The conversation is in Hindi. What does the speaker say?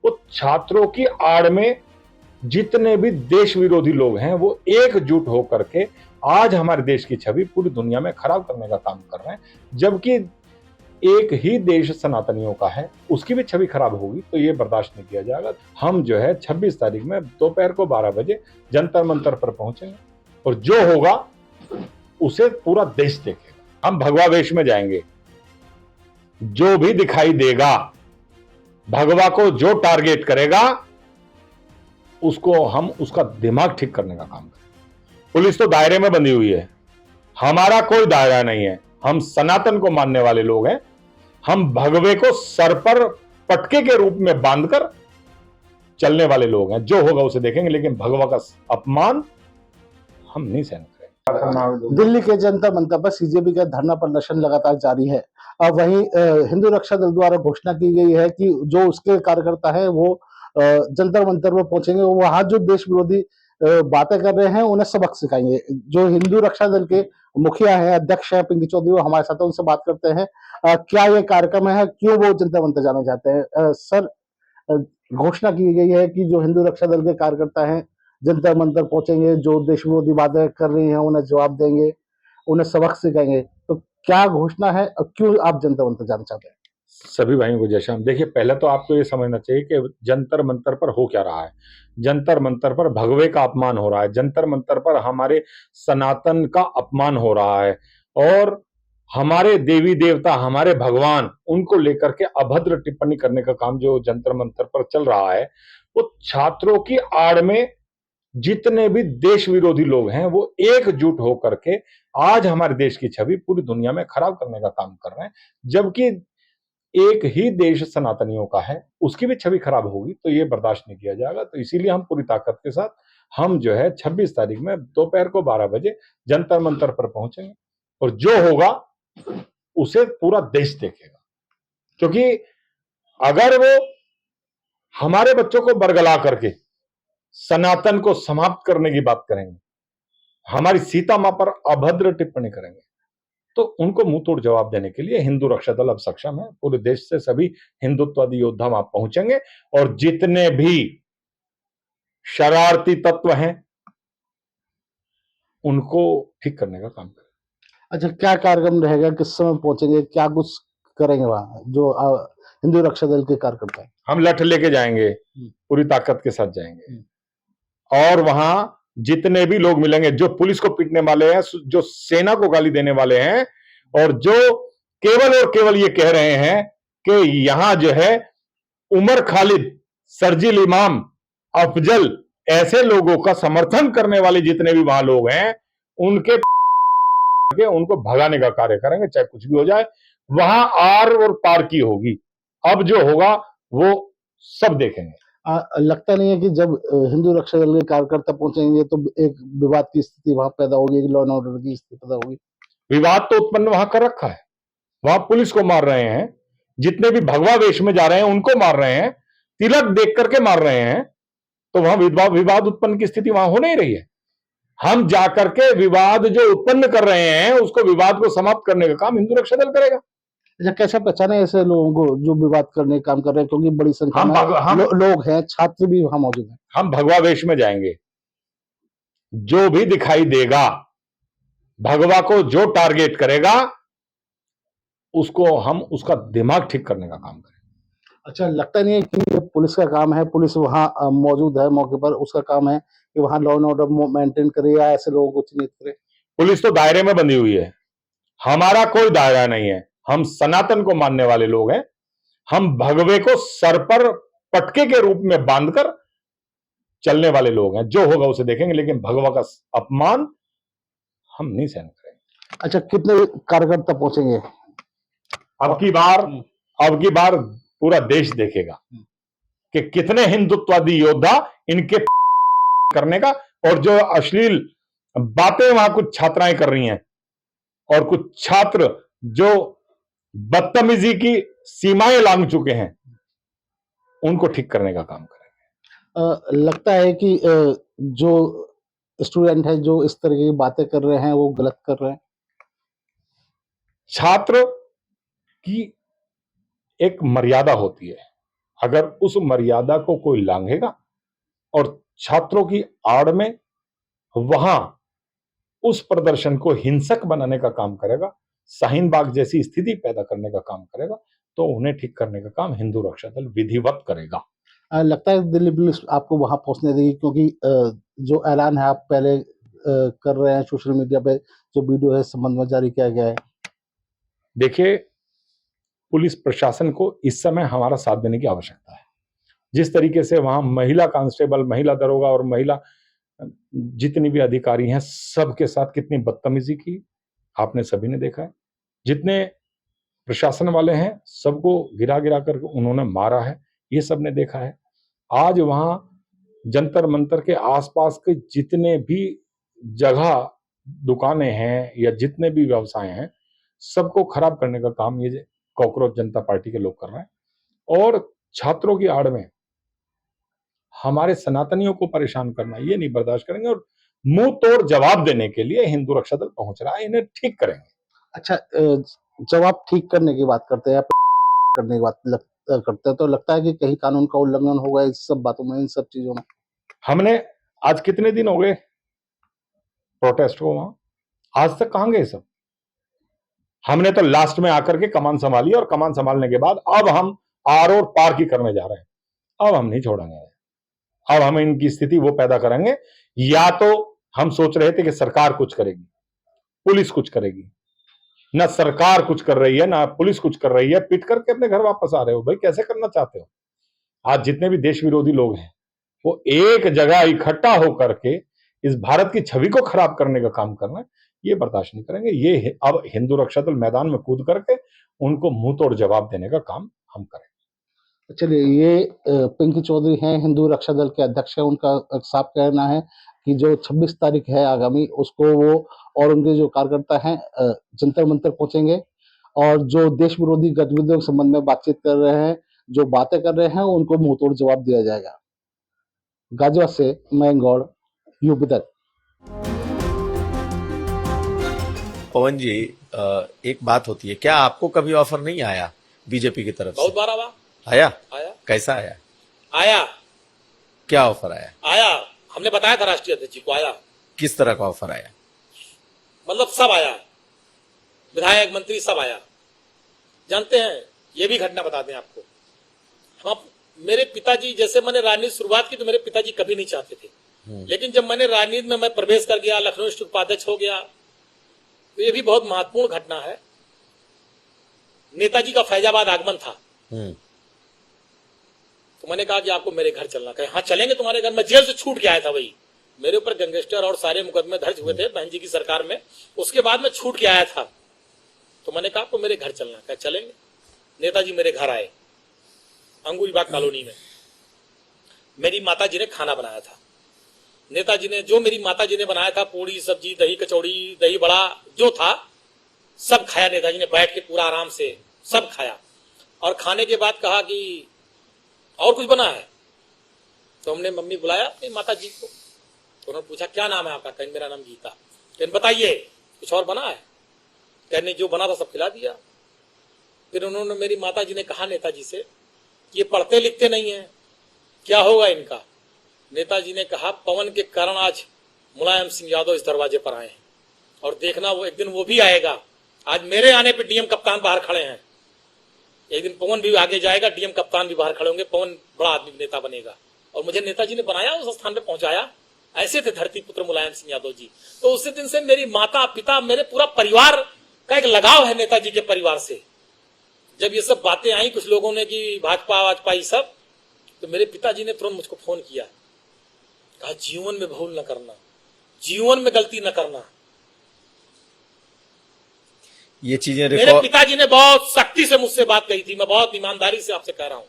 वो छात्रों की आड़ में जितने भी देश विरोधी लोग हैं वो एकजुट होकर के आज हमारे देश की छवि पूरी दुनिया में खराब करने का काम कर रहे हैं। जबकि एक ही देश सनातनियों का है, उसकी भी छवि खराब होगी तो ये बर्दाश्त नहीं किया जाएगा। हम जो है 26 तारीख में दोपहर को 12 बजे जंतर मंतर पर पहुंचेंगे और जो होगा उसे पूरा देश देखेगा। हम भगवा वेश में जाएंगे, जो भी दिखाई देगा, भगवा को जो टारगेट करेगा उसको हम उसका दिमाग ठीक करने का काम करें। पुलिस तो दायरे में बंधी हुई है, हमारा कोई दायरा नहीं है। हम सनातन को मानने वाले लोग हैं। हम भगवे को सर पर पटके के रूप में बांधकर चलने वाले लोग हैं। जो होगा उसे देखेंगे, लेकिन भगवा का अपमान हम नहीं सहन करेंगे। दिल्ली के जंतर मंतर पर सीजेपी का धरना प्रदर्शन लगातार जारी है। अब वहीं हिंदू रक्षा दल द्वारा घोषणा की गई है कि जो उसके कार्यकर्ता है वो जंतर मंतर पर पहुंचेंगे, वहां जो देश विरोधी बातें कर रहे हैं उन्हें सबक सिखाएंगे। जो हिंदू रक्षा दल के मुखिया है, अध्यक्ष है पिंकी चौधरी, वो हमारे साथ है, उनसे बात करते हैं। क्या ये कार्यक्रम है, क्यों वो जंतर मंतर जाना चाहते हैं? सर, घोषणा की गई है कि जो हिंदू रक्षा दल के कार्यकर्ता हैं जंतर मंतर पहुंचेंगे, जो देश विरोधी बातें कर रही हैं उन्हें जवाब देंगे, उन्हें सबक सिखाएंगे। तो क्या घोषणा है और क्यों आप जंतर मंतर जाना चाहते हैं? सभी भाइयों को जय श्याम। देखिए, पहले तो आपको ये समझना चाहिए कि जंतर मंतर पर हो क्या रहा है। जंतर मंतर पर भगवे का अपमान हो रहा है, जंतर मंतर पर हमारे सनातन का अपमान हो रहा है और हमारे देवी देवता, हमारे भगवान, उनको लेकर के अभद्र टिप्पणी करने का काम जो जंतर मंतर पर चल रहा है, वो छात्रों की आड़ में जितने भी देश विरोधी लोग हैं वो एकजुट होकर के आज हमारे देश की छवि पूरी दुनिया में खराब करने का काम कर रहे हैं। जबकि एक ही देश सनातनियों का है, उसकी भी छवि खराब होगी तो ये बर्दाश्त नहीं किया जाएगा। तो इसीलिए हम पूरी ताकत के साथ हम जो है 26 तारीख में दोपहर को 12 बजे जंतर मंतर पर पहुंचेंगे और जो होगा उसे पूरा देश देखेगा। क्योंकि अगर वो हमारे बच्चों को बरगला करके सनातन को समाप्त करने की बात करेंगे, हमारी सीता मां पर अभद्र टिप्पणी करेंगे, तो उनको मुंह तोड़ जवाब देने के लिए हिंदू रक्षा दल अब सक्षम है। पूरे देश से सभी हिंदुत्ववादी योद्धा वहां पहुंचेंगे और जितने भी शरारती तत्व हैं उनको ठीक करने का काम करें। अच्छा, क्या कार्यक्रम रहेगा, किस समय पहुंचेंगे, क्या कुछ करेंगे वहां जो हिंदू रक्षा दल के कार्यकर्ता है? हम लठ लेके जाएंगे, पूरी ताकत के साथ जाएंगे और वहां जितने भी लोग मिलेंगे, जो पुलिस को पीटने वाले हैं, जो सेना को गाली देने वाले हैं और जो केवल और केवल ये कह रहे हैं कि यहां जो है उमर खालिद, सरजिल इमाम, अफजल, ऐसे लोगों का समर्थन करने वाले जितने भी वहां लोग हैं उनको भगाने का कार्य करेंगे, चाहे कुछ भी हो जाए। वहां आर और पार की होगी। अब जो होगा वो सब देखेंगे। लगता नहीं है कि जब हिंदू रक्षा दल के कार्यकर्ता पहुंचेंगे तो एक विवाद की स्थिति वहां पैदा होगी, लॉ एंड ऑर्डर की स्थिति पैदा होगी? विवाद तो उत्पन्न वहां कर रखा है। वहां पुलिस को मार रहे हैं, जितने भी भगवा वेश में जा रहे हैं उनको मार रहे हैं, तिलक देख करके मार रहे हैं, तो वहां विवाद उत्पन्न की स्थिति वहां हो नहीं रही है। हम जाकर के विवाद जो उत्पन्न कर रहे हैं उसको, विवाद को समाप्त करने का काम हिंदू रक्षा दल करेगा। अच्छा, कैसे पहचाने ऐसे लोगों को जो विवाद करने का काम कर रहे हैं, क्योंकि बड़ी संख्या में लोग हैं, छात्र भी वहां मौजूद हैं। हम भगवा वेश में जाएंगे, जो भी दिखाई देगा, भगवा को जो टारगेट करेगा उसको हम उसका दिमाग ठीक करने का काम करें। अच्छा, लगता नहीं है कि पुलिस का काम है, पुलिस वहां मौजूद है मौके पर, उसका काम है कि वहां लॉ एंड ऑर्डर मेंटेन करे या ऐसे लोगों को चिन्हित करे? पुलिस तो दायरे में बंधी हुई है, हमारा कोई दायरा नहीं है। हम सनातन को मानने वाले लोग हैं। हम भगवे को सर पर पटके के रूप में बांधकर चलने वाले लोग हैं। जो होगा उसे देखेंगे, लेकिन भगवा का अपमान हम नहीं सहन करेंगे। अच्छा, कितने कार्यकर्ता पहुंचेंगे? अब की बार पूरा देश देखेगा कि कितने हिंदुत्ववादी योद्धा इनके करने का, और जो अश्लील बातें वहां कुछ छात्राएं कर रही हैं और कुछ छात्र जो बदतमीजी की सीमाएं लांघ चुके हैं, उनको ठीक करने का काम करेंगे। लगता है कि जो स्टूडेंट है जो इस तरह की बातें कर रहे हैं वो गलत कर रहे हैं। छात्र की एक मर्यादा होती है, अगर उस मर्यादा को कोई लांघेगा और छात्रों की आड़ में वहां उस प्रदर्शन को हिंसक बनाने का काम करेगा, शाहीन बाग जैसी स्थिति पैदा करने का काम करेगा, तो उन्हें ठीक करने का काम हिंदू रक्षा दल विधिवत करेगा। लगता है दिल्ली पुलिस आपको वहां पहुंचने देगी, क्योंकि जो ऐलान है आप पहले कर रहे हैं सोशल मीडिया पे, जो वीडियो है इस संबंध में जारी किया गया है। देखिए, पुलिस प्रशासन को इस समय हमारा साथ देने की आवश्यकता है। जिस तरीके से वहां महिला कांस्टेबल, महिला दरोगा और महिला जितनी भी अधिकारी हैं, सबके साथ कितनी बदतमीजी की आपने सभी ने देखा है। जितने प्रशासन वाले हैं, सबको गिरा गिरा कर उन्होंने मारा है, ये सब ने देखा है। आज वहां जंतर मंतर के आसपास के जितने भी जगह दुकानें हैं या जितने भी व्यवसाय हैं, सबको खराब करने का काम ये कॉकरोच जनता पार्टी के लोग कर रहे हैं। और छात्रों की आड़ में हमारे सनातनियों को परेशान करना ये नहीं बर्दाश्त करेंगे, और मुंह तोड़ जवाब देने के लिए हिंदू रक्षा दल पहुंच रहा है, इन्हें ठीक करेंगे। अच्छा, जब आप ठीक करने की बात करते हैं या करने की बात करते हैं, तो लगता है कि कहीं कानून का उल्लंघन होगा इस सब बातों में, इन सब चीजों में? हमने आज कितने दिन हो गए प्रोटेस्ट को, वहां आज तक कहां गए सब? हमने तो लास्ट में आकर के कमान संभाली, और कमान संभालने के बाद अब हम आर और पार की करने जा रहे हैं। अब हम नहीं छोड़ेंगे, अब हम इनकी स्थिति वो पैदा करेंगे। या तो हम सोच रहे थे कि सरकार कुछ करेगी, पुलिस कुछ करेगी, ना सरकार कुछ कर रही है ना पुलिस कुछ कर रही है, पिट करके अपने घर वापस आ रहे हो। भाई कैसे करना चाहते हो? आज जितने भी देश विरोधी लोग हैं, वो एक जगह इकट्ठा होकर के इस भारत की छवि को खराब करने का काम कर रहे हैं, ये बर्दाश्त नहीं करेंगे। ये अब हिंदू रक्षा दल मैदान में कूद करके उनको मुंह तोड़ जवाब देने का काम हम करें। चलिए, ये पिंकी चौधरी हैं, हिंदू रक्षा दल के अध्यक्ष हैं। उनका साफ कहना है कि जो 26 तारीख है आगामी, उसको वो और उनके जो कार्यकर्ता हैं जंतर मंतर पहुंचेंगे, और जो देश विरोधी गतिविधियों के संबंध में बातचीत कर रहे हैं, जो बातें कर रहे हैं, उनको मुंह तोड़ जवाब दिया जाएगा। गाजियाबाद से मैं गौड़, यूपी तक। पवन जी, एक बात होती है, क्या आपको कभी ऑफर नहीं आया बीजेपी की तरफ बहुत से? बार आया। आया? कैसा आया? आया क्या ऑफर आया? हमने बताया था राष्ट्रीय अध्यक्ष जी को। आया किस तरह का ऑफर आया? मतलब सब आया, विधायक मंत्री सब आया। जानते हैं, ये भी घटना बता दें आपको, हम मेरे पिताजी, जैसे मैंने राजनीति शुरुआत की तो मेरे पिताजी कभी नहीं चाहते थे, लेकिन जब मैंने राजनीति में मैं प्रवेश कर गया, लखनऊ स्थित उपाध्यक्ष हो गया, तो ये भी बहुत महत्वपूर्ण घटना है। नेताजी का फैजाबाद आगमन था, तो मैंने कहा कि आपको मेरे घर चलना। कहे हाँ चलेंगे तुम्हारे घर। मैं जेल से छूट के आया था, वही मेरे ऊपर गैंगस्टर और सारे मुकदमे दर्ज हुए थे बहन जी की सरकार में, उसके बाद मैं छूट के आया था। तो मैंने कहा आपको मेरे घर चलना। कहे चलेंगे। नेताजी मेरे घर आए, अंगूरी बाग कॉलोनी में। मेरी माता जी ने खाना बनाया था। नेताजी ने, जो मेरी माता जी ने बनाया था, पूड़ी सब्जी, दही कचौड़ी, दही बड़ा जो था, सब खाया। नेताजी ने बैठ के पूरा आराम से सब खाया, और खाने के बाद कहा कि और कुछ बना है? तो हमने मम्मी बुलाया अपनी माता जी को, तो उन्होंने पूछा क्या नाम है आपका? कहने मेरा नाम गीता। कहने बताइए कुछ और बना है? कहने जो बना था सब खिला दिया। फिर उन्होंने, मेरी माता जी ने कहा नेताजी से, ये पढ़ते लिखते नहीं है, क्या होगा इनका? नेताजी ने कहा पवन के कारण आज मुलायम सिंह यादव इस दरवाजे पर आए हैं, और देखना वो एक दिन वो भी आएगा। आज मेरे आने पे डीएम कप्तान बाहर खड़े हैं, एक दिन पवन भी आगे जाएगा, डीएम कप्तान भी बाहर खड़े होंगे, पवन बड़ा आदमी नेता बनेगा। और मुझे नेताजी ने बनाया, उस स्थान पे पहुंचाया। ऐसे थे धरती पुत्र मुलायम सिंह यादव जी। तो उसी दिन से मेरी माता पिता, मेरे पूरा परिवार का एक लगाव है नेताजी के परिवार से। जब ये सब बातें आई कुछ लोगों ने कि भाजपा वाजपा ये सब, तो मेरे पिताजी ने तुरंत मुझको फोन किया, कहा जीवन में भूल न करना, जीवन में गलती न करना। ये चीजें मेरे पिताजी ने बहुत सख्ती से मुझसे बात कही थी, मैं बहुत ईमानदारी से आपसे कह रहा हूं।